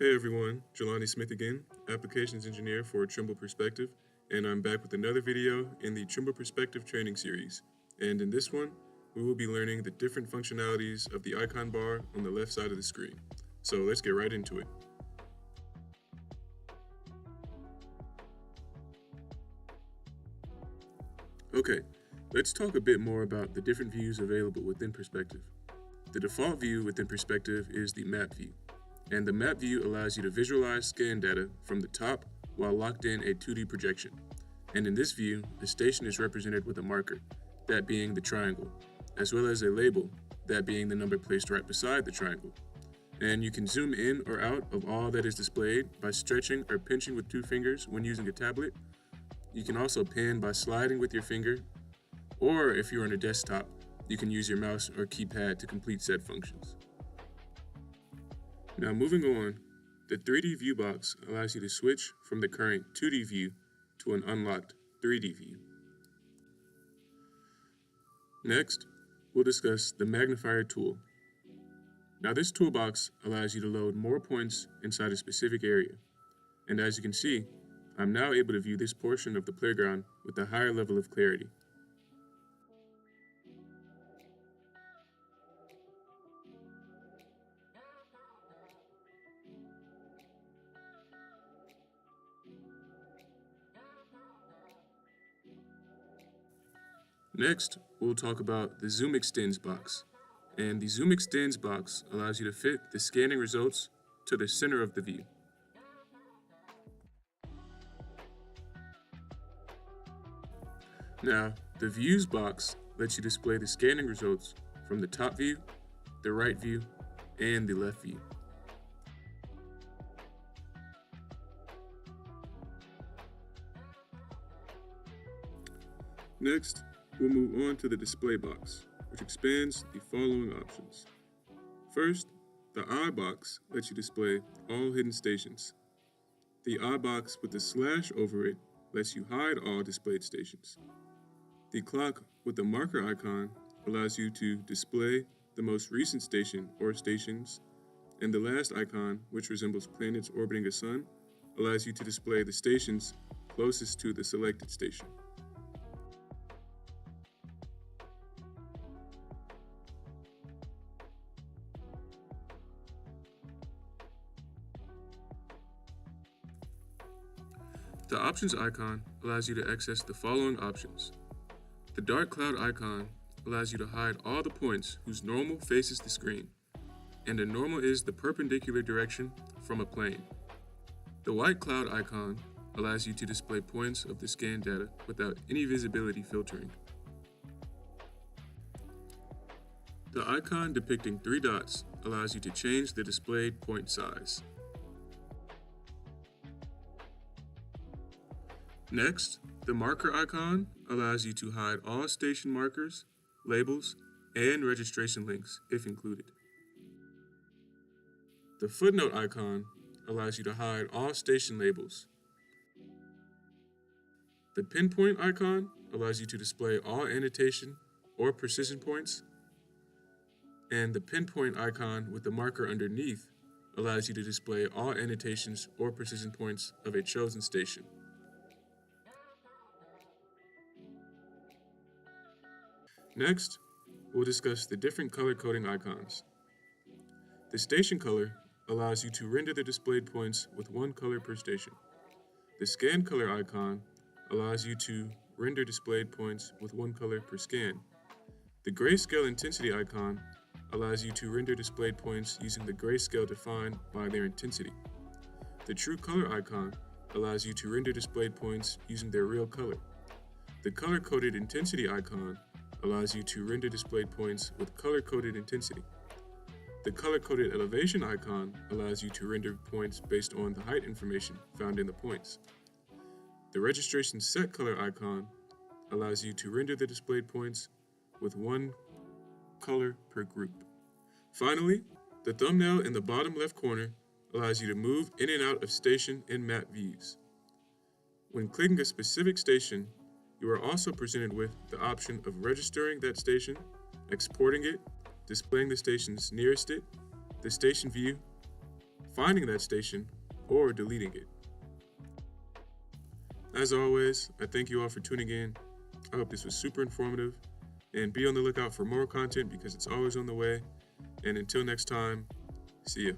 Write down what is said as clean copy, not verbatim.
Hey everyone, Jelani Smith again, Applications Engineer for Trimble Perspective, and I'm back with another video in the Trimble Perspective training series. And in this one, we will be learning the different functionalities of the icon bar on the left side of the screen. So let's get right into it. Okay, let's talk a bit more about the different views available within Perspective. The default view within Perspective is the map view. And the map view allows you to visualize scan data from the top while locked in a 2D projection. And in this view, the station is represented with a marker, that being the triangle, as well as a label, that being the number placed right beside the triangle. And you can zoom in or out of all that is displayed by stretching or pinching with 2 fingers when using a tablet. You can also pan by sliding with your finger, or if you're on a desktop, you can use your mouse or keypad to complete said functions. Now moving on, the 3D view box allows you to switch from the current 2D view to an unlocked 3D view. Next, we'll discuss the magnifier tool. Now this toolbox allows you to load more points inside a specific area. And as you can see, I'm now able to view this portion of the playground with a higher level of clarity. Next, we'll talk about the Zoom Extends box. And the Zoom Extends box allows you to fit the scanning results to the center of the view. Now, the Views box lets you display the scanning results from the top view, the right view, and the left view. Next, we'll move on to the display box, which expands the following options. First, the I box lets you display all hidden stations. The I box with the slash over it lets you hide all displayed stations. The clock with the marker icon allows you to display the most recent station or stations, and the last icon, which resembles planets orbiting a sun, allows you to display the stations closest to the selected station. The Options icon allows you to access the following options. The dark cloud icon allows you to hide all the points whose normal faces the screen, and a normal is the perpendicular direction from a plane. The white cloud icon allows you to display points of the scan data without any visibility filtering. The icon depicting 3 dots allows you to change the displayed point size. Next, the marker icon allows you to hide all station markers, labels, and registration links if included. The footnote icon allows you to hide all station labels. The pinpoint icon allows you to display all annotation or precision points. And the pinpoint icon with the marker underneath allows you to display all annotations or precision points of a chosen station. Next, we'll discuss the different color coding icons. The station color allows you to render the displayed points with 1 color per station. The scan color icon allows you to render displayed points with 1 color per scan. The grayscale intensity icon allows you to render displayed points using the grayscale defined by their intensity. The true color icon allows you to render displayed points using their real color. The color-coded intensity icon allows you to render displayed points with color-coded intensity. The color-coded elevation icon allows you to render points based on the height information found in the points. The registration set color icon allows you to render the displayed points with 1 color per group. Finally, the thumbnail in the bottom left corner allows you to move in and out of station and map views. When clicking a specific station, you are also presented with the option of registering that station, exporting it, displaying the stations nearest it, the station view, finding that station, or deleting it. As always, I thank you all for tuning in. I hope this was super informative, and be on the lookout for more content because it's always on the way. And until next time, see ya.